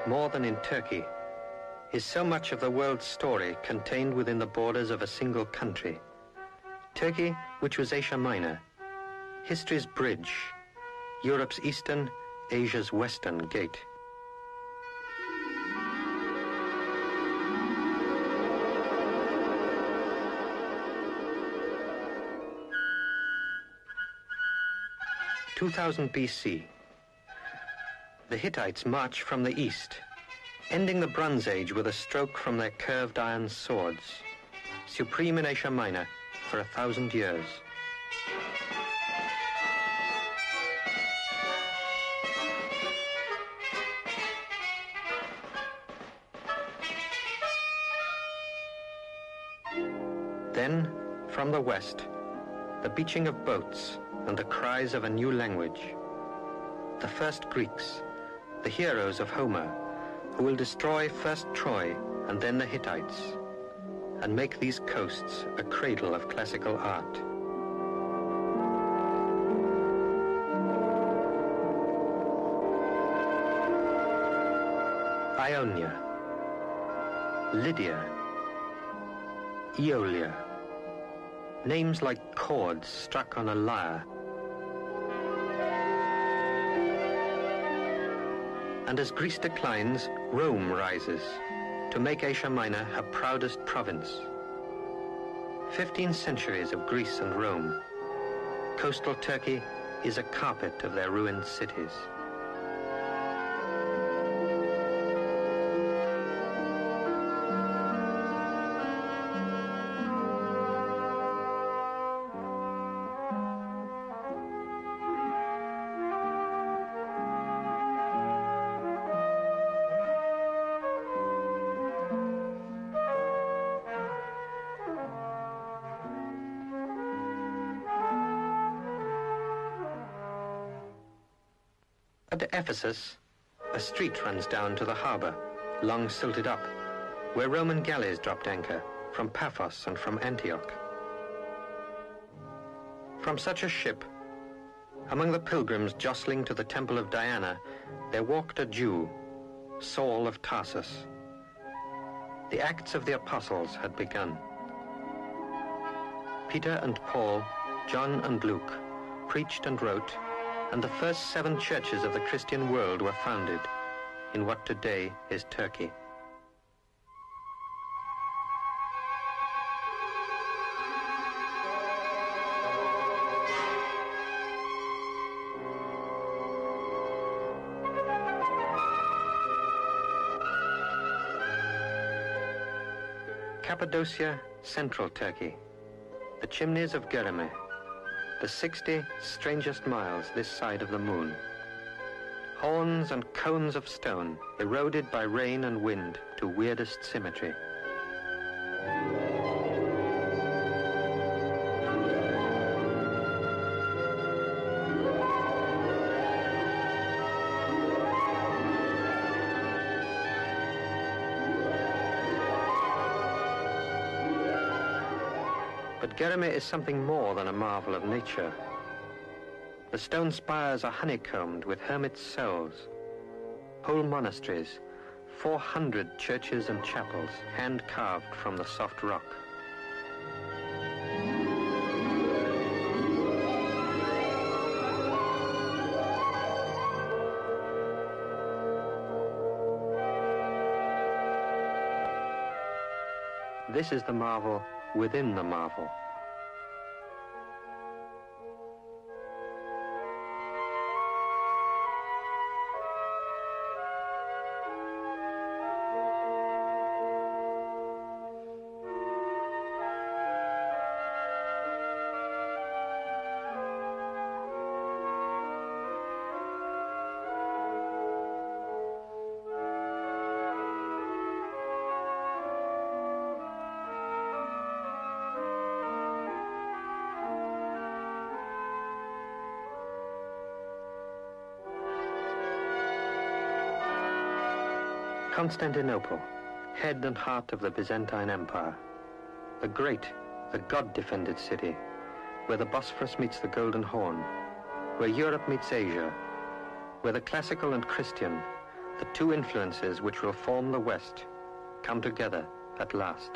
more than in Turkey, is so much of the world's story contained within the borders of a single country. Turkey, which was Asia Minor, history's bridge, Europe's eastern, Asia's western gate. (2000 BC). The Hittites march from the east, ending the Bronze Age with a stroke from their curved iron swords, supreme in Asia Minor for 1,000 years. Then, from the west, the beaching of boats and the cries of a new language. The first Greeks, the heroes of Homer, who will destroy first Troy and then the Hittites, and make these coasts a cradle of classical art. Ionia, Lydia, Aeolia, names like chords struck on a lyre. And as Greece declines, Rome rises to make Asia Minor her proudest province. 15 centuries of Greece and Rome. Coastal Turkey is a carpet of their ruined cities. At Ephesus, a street runs down to the harbour, long silted up, where Roman galleys dropped anchor from Paphos and from Antioch. From such a ship, among the pilgrims jostling to the temple of Diana, there walked a Jew, Saul of Tarsus. The Acts of the Apostles had begun. Peter and Paul, John and Luke, preached and wrote, and the first 7 churches of the Christian world were founded in what today is Turkey. Cappadocia, Central Turkey, the chimneys of Göreme, the 60 strangest miles this side of the moon. Horns and cones of stone, eroded by rain and wind to weirdest symmetry. But Göreme is something more than a marvel of nature. The stone spires are honeycombed with hermits' cells, whole monasteries, 400 churches and chapels, hand-carved from the soft rock. This is the marvel within the marvel. Constantinople, head and heart of the Byzantine Empire. The great, the God-defended city, where the Bosphorus meets the Golden Horn, where Europe meets Asia, where the classical and Christian, The two influences which will form the West come together at last.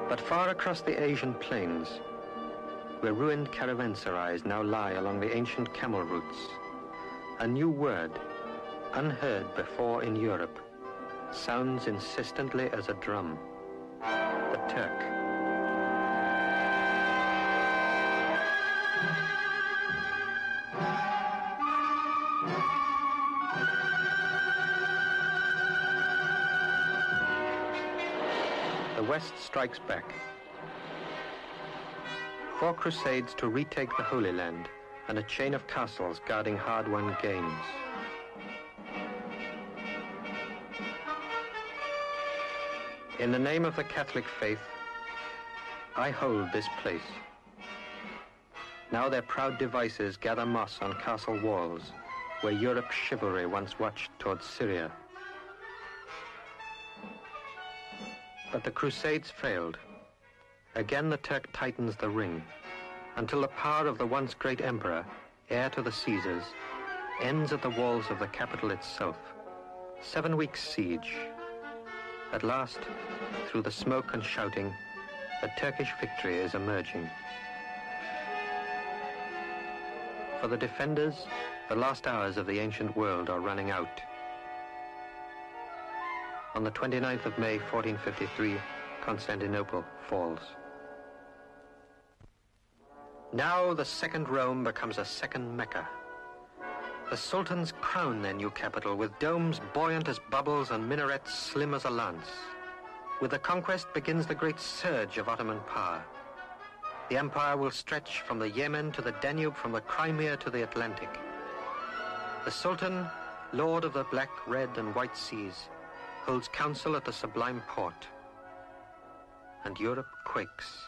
But far across the Asian plains, where ruined caravanserais now lie along the ancient camel routes, a new word, unheard before in Europe, sounds insistently as a drum: the Turk. The West strikes back. 4 crusades to retake the Holy Land and a chain of castles guarding hard-won gains. In the name of the Catholic faith, I hold this place. Now their proud devices gather moss on castle walls, where Europe's chivalry once watched towards Syria. But the Crusades failed. Again the Turk tightens the ring, until the power of the once great emperor, heir to the Caesars, ends at the walls of the capital itself. 7 weeks' siege. At last, through the smoke and shouting, a Turkish victory is emerging. For the defenders, the last hours of the ancient world are running out. On the 29th of May, 1453, Constantinople falls. Now the second Rome becomes a second Mecca. The sultans crown their new capital with domes buoyant as bubbles and minarets slim as a lance. With the conquest begins the great surge of Ottoman power. The empire will stretch from the Yemen to the Danube, from the Crimea to the Atlantic. The Sultan, lord of the black, red, and white seas, holds council at the Sublime Porte. And Europe quakes.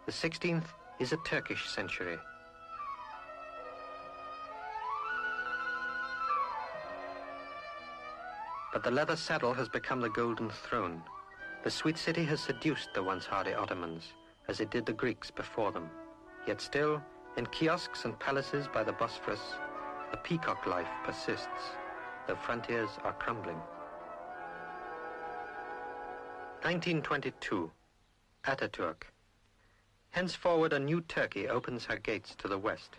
The 16th is a Turkish century. But the leather saddle has become the golden throne. The sweet city has seduced the once hardy Ottomans, as it did the Greeks before them. Yet still, in kiosks and palaces by the Bosphorus, the peacock life persists, though frontiers are crumbling. 1922, Ataturk. Henceforward a new Turkey opens her gates to the West.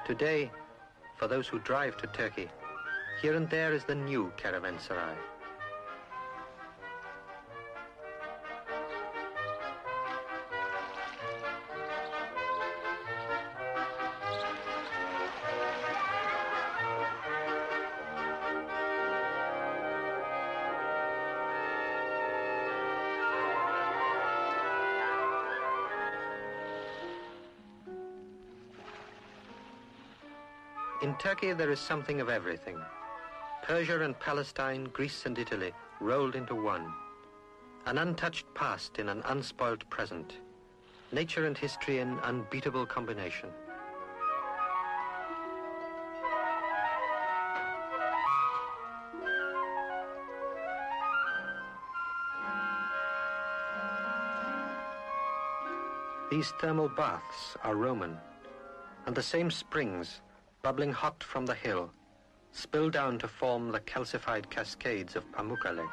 Today, for those who drive to Turkey, here and there is the new caravanserai. In Turkey, there is something of everything. Persia and Palestine, Greece and Italy, rolled into one. An untouched past in an unspoiled present. Nature and history in unbeatable combination. These thermal baths are Roman, and the same springs, bubbling hot from the hill, spill down to form the calcified cascades of Pamukkale.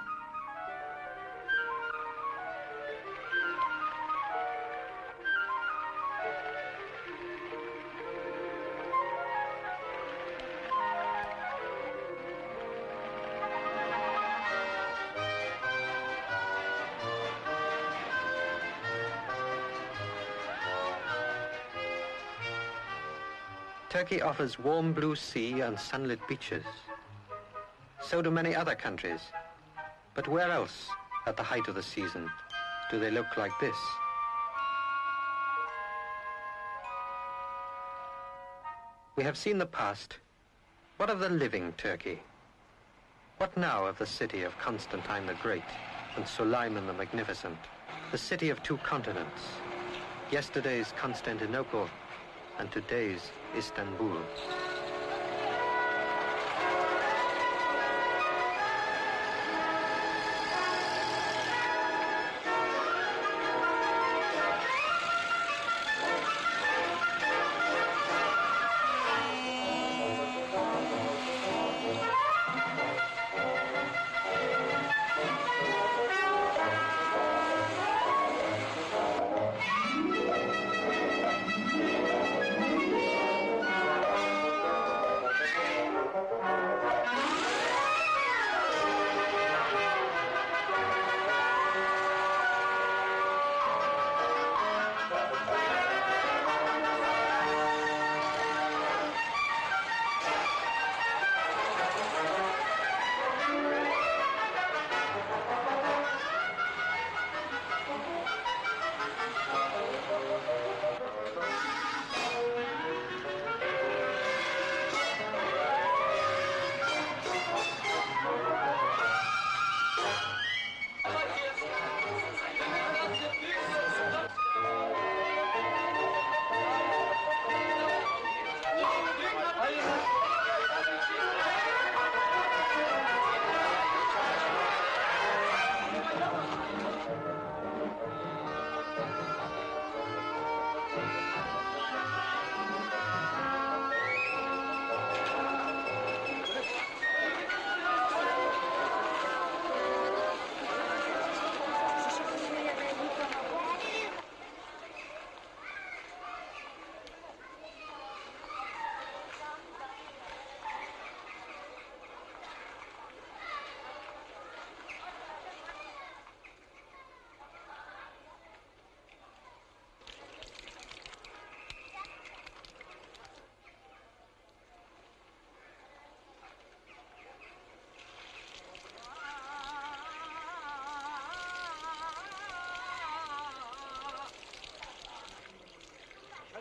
Turkey offers warm blue sea and sunlit beaches. So do many other countries. But where else, at the height of the season, do they look like this? We have seen the past. What of the living Turkey? What now of the city of Constantine the Great and Suleiman the Magnificent, the city of two continents, yesterday's Constantinople and today's Istanbul?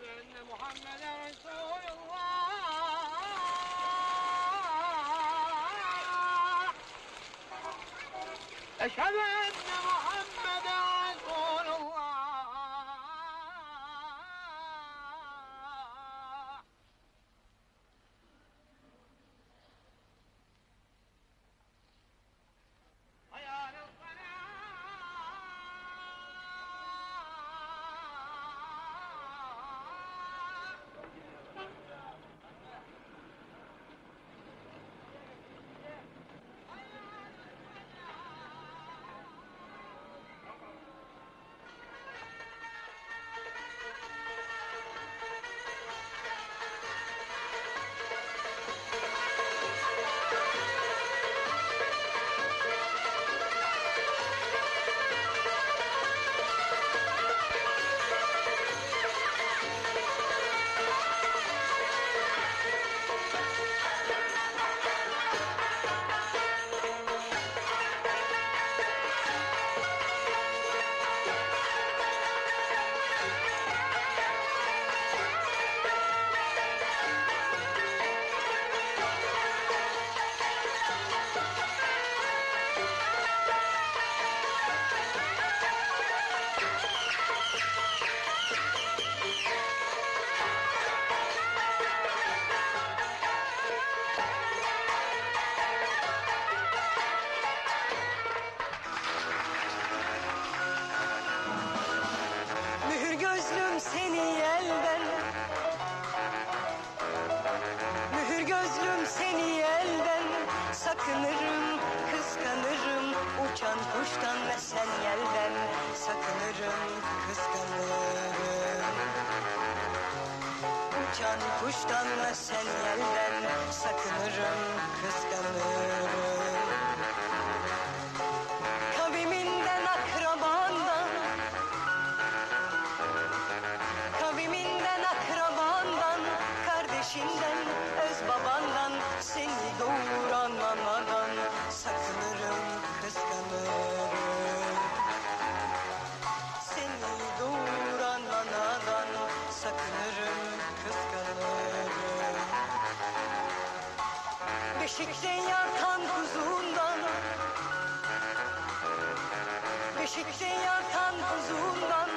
Eşhedü enne Muhammeden Resulullah. Hayal-ı sakınırım, kıskanırım. Uçan kuştan ve sen yelden sakınırım, kıskanırım. Uçan kuştan ve sen yelden sakınırım, kıskanırım. Kaviminden, akrabandan, kaviminden, akrabandan, kardeşin Beşikte yatan kuzundan, beşikte yatan kuzundan